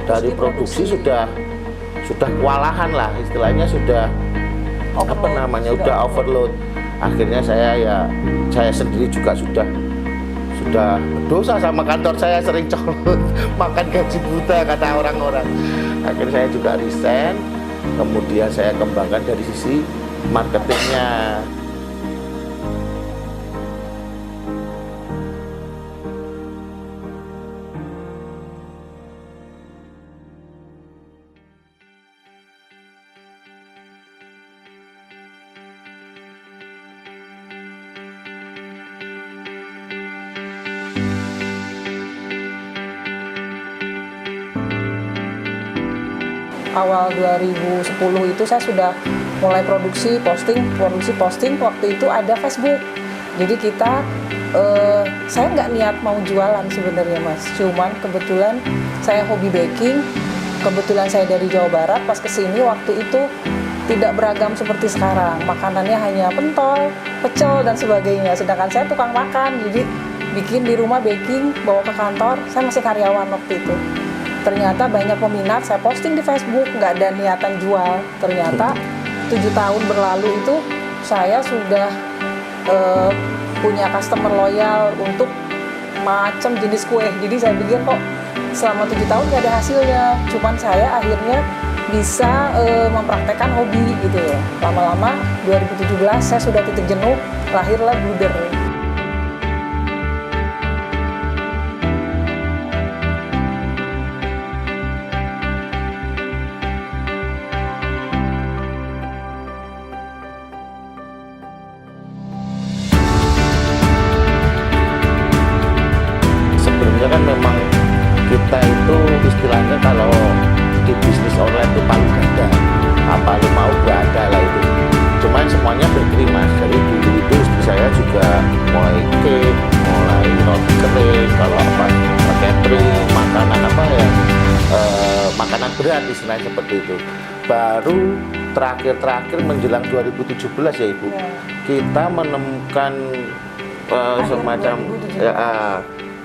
dari produksi sudah kewalahan lah istilahnya, sudah apa namanya, udah overload. Akhirnya saya sendiri juga sudah berdosa sama kantor saya, sering colot, makan gaji buta kata orang-orang. Akhirnya saya juga resign, kemudian saya kembangkan dari sisi marketingnya. Awal 2010 itu saya sudah mulai produksi posting. Waktu itu ada Facebook. Jadi saya nggak niat mau jualan sebenarnya Mas. Cuman kebetulan saya hobi baking. Kebetulan saya dari Jawa Barat. Pas kesini waktu itu tidak beragam seperti sekarang. Makanannya hanya pentol, pecel dan sebagainya. Sedangkan saya tukang makan. Jadi bikin di rumah baking, bawa ke kantor. Saya masih karyawan waktu itu. Ternyata banyak peminat, saya posting di Facebook, nggak ada niatan jual. Ternyata 7 tahun berlalu itu saya sudah punya customer loyal untuk macam jenis kue. Jadi saya pikir kok selama 7 tahun nggak ada hasilnya. Cuman saya akhirnya bisa mempraktekkan hobi gitu ya. Lama-lama 2017 saya sudah titik jenuh, lahirlah Bluder. Kan memang kita itu istilahnya kalau di bisnis online itu paling ganda, apa lu mau gak ada lah itu. Cuman semuanya berkeri Mas. Jadi dulu itu istri saya juga mulai cake, mulai roti kering, kalau apa catering, makanan apa ya, makanan berat istilahnya seperti itu. Baru terakhir menjelang 2017 ya Ibu, kita menemukan semacam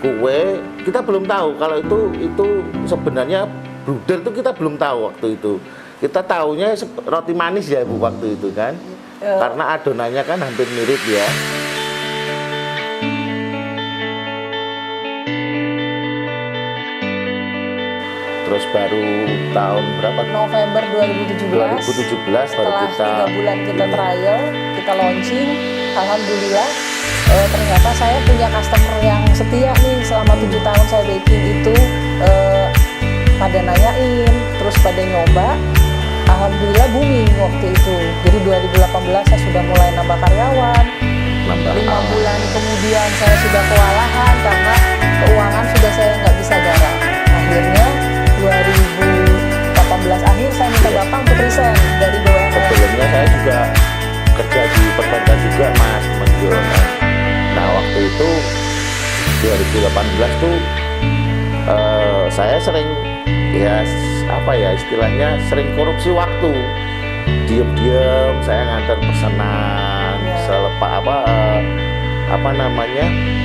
kue. Kita belum tahu kalau itu sebenarnya Bluder itu, kita belum tahu waktu itu. Kita tahunya roti manis ya Bu waktu itu kan, karena adonannya kan hampir mirip ya. Terus baru tahun berapa? November 2017 baru setelah 3 bulan kita trial, kita launching, alhamdulillah ternyata saya punya customer yang setia nih selama 7 tahun saya baking itu, pada nanyain, terus pada nyoba, alhamdulillah booming waktu itu. Jadi 2018 saya sudah mulai nambah karyawan, 5 bulan kemudian saya sudah kewalahan karena keuangan sudah saya nggak bisa garap. Akhirnya 2018 akhir saya minta Bapak untuk resign dari BUMN. Sebelumnya saya juga kerja di perbankan juga Mas Yono. Nah waktu itu 2018 tuh saya sering istilahnya sering korupsi waktu. Diem saya ngantar pesanan selepas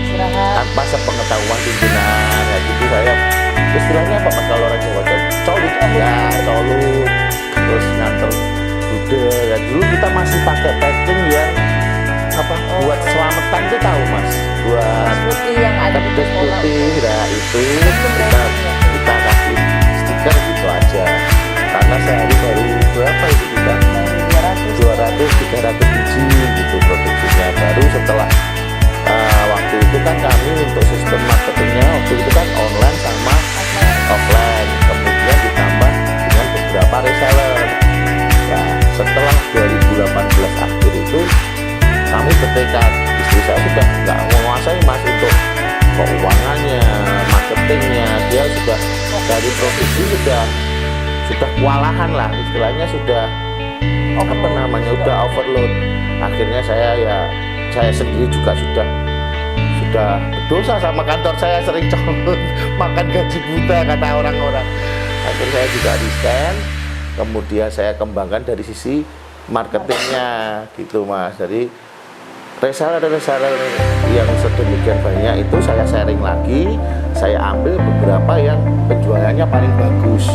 istirahat tanpa sepengetahuan pimpinan ya gitu. Saya istilahnya apa Mas kalau orang Jawa colut terus ngantar Bluder ya. Dulu kita masih pakai packing yang buat selamatan tuh, tahu Mas, buat putih yang ada di putih, nah itu kita kasih stiker gitu aja, karena sehari baru berapa itu kita 200-300 biji gitu produksinya. Baru setelah waktu itu kan kami untuk sistem marketingnya waktu itu kan online sama offline, kemudian ditambah dengan beberapa reseller. Nah setelah 2018 akhir itu kami bertekad, istri saya sudah nggak menguasai Mas untuk keuangannya, marketingnya, dia sudah dari produksi sudah kewalahan lah istilahnya, sudah udah overload. Akhirnya saya sendiri juga sudah berdosa sama kantor saya, sering colot, makan gaji buta kata orang-orang. Akhirnya saya juga resign, kemudian saya kembangkan dari sisi marketingnya gitu Mas. Jadi reseller yang sedemikian banyak itu saya sharing lagi, saya ambil beberapa yang penjualannya paling bagus,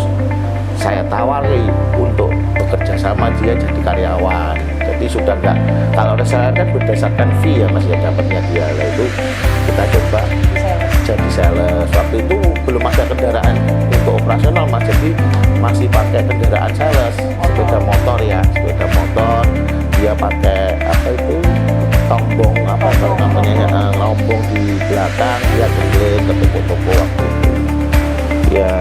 saya tawari untuk bekerja sama dia jadi karyawan. Jadi sudah nggak, kalau reseller kan berdasarkan fee ya Mas ya, dapatnya dia. Lah itu kita coba jadi sales. Waktu itu belum ada kendaraan untuk operasional Mas, jadi masih pakai kendaraan sales, sepeda motor ya, sepeda motor. Dia pakai apa itu, tombong apa namanya, lombong di belakang, dia keliling ke toko-toko waktu itu. Ya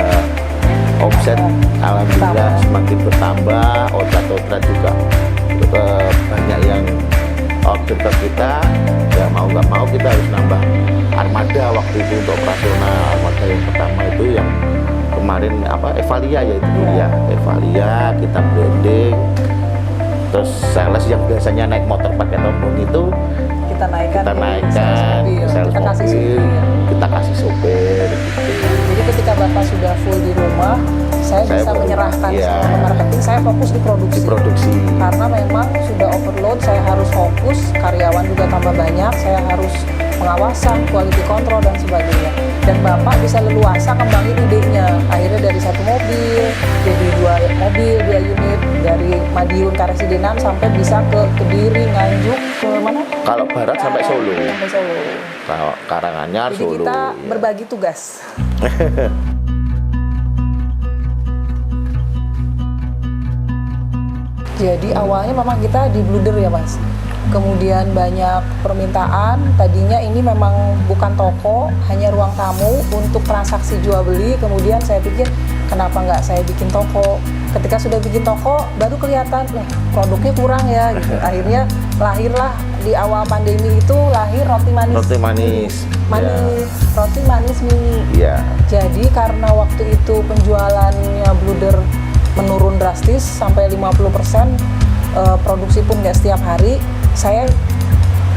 omset alhamdulillah semakin bertambah, order juga banyak yang order ke kita. Ya mau nggak mau kita harus nambah armada waktu itu untuk operasional. Armada yang pertama itu yang kemarin apa, Evalia ya itu ya, Evalia kita branding. Terus sales yang biasanya naik motor pakai tombol itu kita naikkan sales kita kasih mobil, supir. kita kasih sopir gitu. Jadi ketika Bapak sudah full di rumah, saya bisa menyerahkan semua ke marketing, saya fokus di produksi. Karena memang sudah overload, saya harus fokus, karyawan juga tambah banyak, saya harus pengawasan, quality control dan sebagainya. Dan Bapak bisa leluasa kembangin idenya. Akhirnya dari 1 mobil jadi 2 mobil, 2 unit, dari Madiun Karesidenan sampai bisa ke Kediri, Nganjuk, ke mana? Kalau barat sampai Solo. Sampai Solo. Kalau Karanganyar, Jadi Solo. kita ya. berbagi tugas. Jadi awalnya memang kita di bluder ya Mas. Kemudian banyak permintaan, tadinya ini memang bukan toko, hanya ruang tamu untuk transaksi jual beli. Kemudian saya pikir kenapa nggak saya bikin toko. Ketika sudah bikin toko baru kelihatan produknya kurang ya gitu. Akhirnya lahirlah di awal pandemi itu lahir roti manis. Roti manis. Roti manis mini. Iya. Jadi karena waktu itu penjualannya bluder menurun drastis sampai 50%, produksi pun nggak setiap hari, saya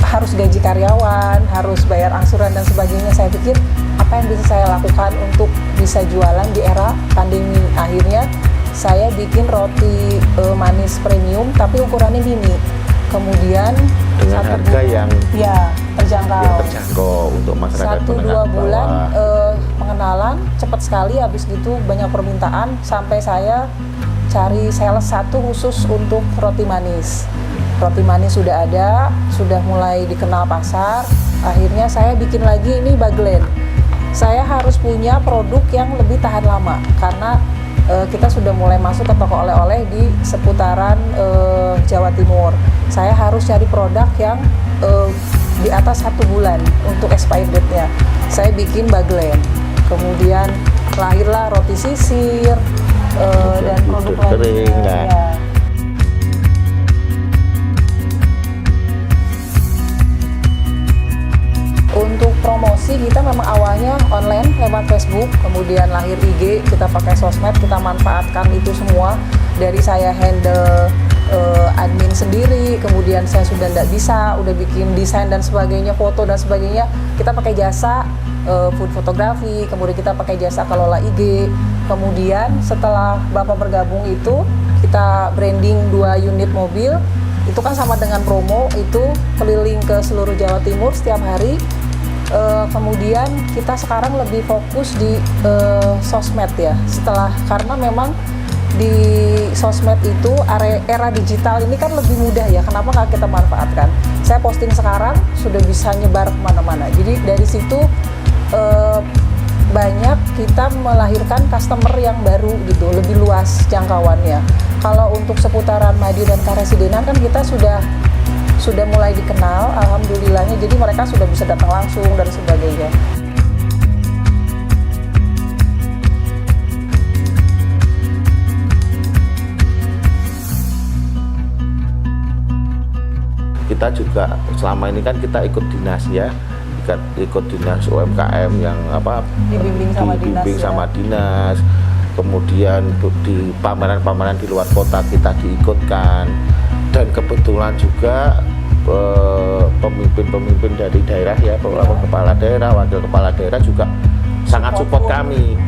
harus gaji karyawan, harus bayar angsuran dan sebagainya. Saya pikir apa yang bisa saya lakukan untuk bisa jualan di era pandemi. Akhirnya saya bikin roti manis premium tapi ukurannya mini. Kemudian dengan harga yang terjangkau untuk masyarakat 1-2 bulan pengenalan cepat sekali. Habis gitu banyak permintaan sampai saya cari sales satu khusus untuk roti manis. Roti manis sudah ada, sudah mulai dikenal pasar. Akhirnya saya bikin lagi ini baglen. Saya harus punya produk yang lebih tahan lama karena kita sudah mulai masuk ke toko oleh-oleh di seputaran Jawa Timur. Saya harus cari produk yang di atas 1 bulan untuk expired date-nya. Saya bikin baglen. Kemudian lahirlah roti sisir dan produk lainnya. Ya. Untuk promosi kita memang awalnya online lewat Facebook, kemudian lahir IG, kita pakai sosmed, kita manfaatkan itu semua. Dari saya handle admin sendiri, kemudian saya sudah tidak bisa, udah bikin desain dan sebagainya, foto dan sebagainya, kita pakai jasa food fotografi, kemudian kita pakai jasa kelola IG. Kemudian setelah Bapak bergabung itu, kita branding 2 unit mobil, itu kan sama dengan promo, itu keliling ke seluruh Jawa Timur setiap hari. Kemudian kita sekarang lebih fokus di sosmed ya, karena memang di sosmed itu era digital ini kan lebih mudah ya, kenapa nggak kita manfaatkan. Saya posting sekarang sudah bisa nyebar kemana-mana, jadi dari situ banyak kita melahirkan customer yang baru gitu, lebih luas jangkauannya. Kalau untuk seputaran Madiun dan Karesidenan kan kita sudah mulai dikenal, alhamdulillahnya, jadi mereka sudah bisa datang langsung dan sebagainya. Kita juga selama ini kan kita ikut dinas ya, ikut dinas UMKM yang dibimbing sama dinas. Kemudian di pameran-pameran di luar kota kita diikutkan, dan kebetulan juga pemimpin-pemimpin dari daerah ya, kepala daerah, wakil kepala daerah juga sangat support kami.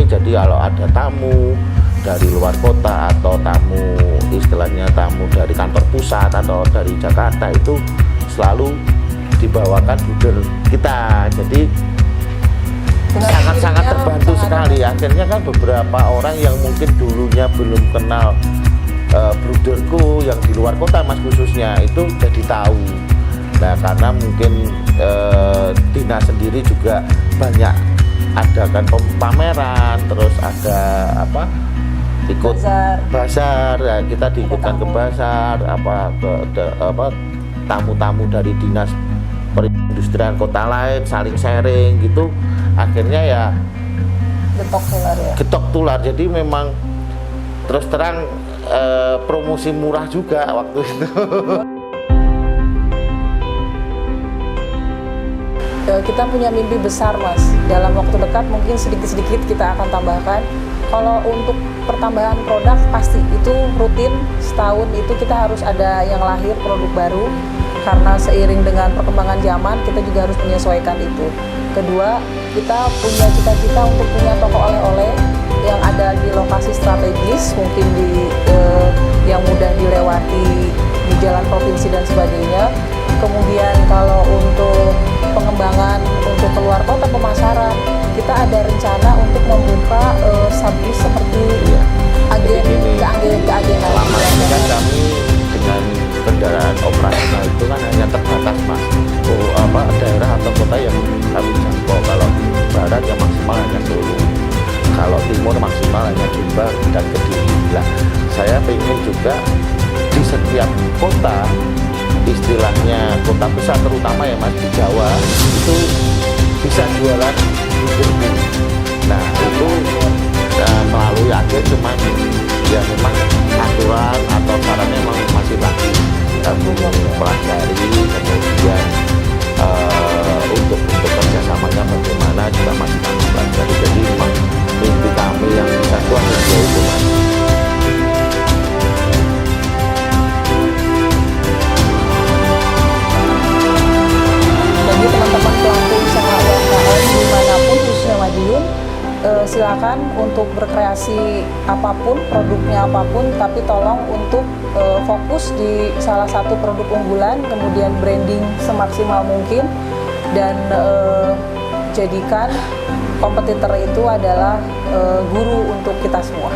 Jadi kalau ada tamu dari luar kota atau tamu istilahnya tamu dari kantor pusat atau dari Jakarta, itu selalu dibawakan bruder kita. Jadi Dengan sangat-sangat sendirinya terbantu sangat- sekali. Akhirnya kan beberapa orang yang mungkin dulunya belum kenal bruderku yang di luar kota Mas khususnya itu jadi tahu. Nah karena mungkin Dina sendiri juga banyak adakan pameran, terus ada apa ikut bazar, ya, kita diikutkan ke bazar, tamu-tamu dari dinas perindustrian kota lain saling sharing gitu, akhirnya ya getok tular ya. getok tular. Jadi memang terus terang promosi murah juga waktu itu. Kita punya mimpi besar Mas, dalam waktu dekat mungkin sedikit-sedikit kita akan tambahkan. Kalau untuk pertambahan produk pasti itu rutin, setahun itu kita harus ada yang lahir produk baru, karena seiring dengan perkembangan zaman kita juga harus menyesuaikan itu. Kedua, kita punya cita-cita untuk punya toko oleh-oleh yang ada di lokasi strategis, mungkin di yang mudah dilewati di jalan provinsi dan sebagainya. Kemudian kalau untuk pengembangan untuk keluar kota pemasaran, kita ada rencana untuk membuka subbis seperti ke agen Selama ini kan kami dengan kendaraan operasional itu kan hanya terbatas Mas. Daerah atau kota yang kami jangkau. Kalau barat yang maksimal hanya Solo, kalau timur maksimal hanya Jombang dan Kediri. Nah, saya ingin juga di setiap kota, istilahnya kota besar terutama ya Mas, di Jawa itu bisa jualan bruderku. Nah itu melalui agen, cuman ya memang aturan atau syaratnya memang masih lagi kami pelajari. Kemudian untuk kerjasamanya bagaimana juga masih kami pelajari. Jadi memang mimpi kami yang bisa itu ada itu Mas. Bagi teman-teman pelaku usaha UMKM dimanapun khususnya Madiun, silakan untuk berkreasi apapun, produknya apapun, tapi tolong untuk fokus di salah satu produk unggulan, kemudian branding semaksimal mungkin, dan jadikan kompetitor itu adalah guru untuk kita semua.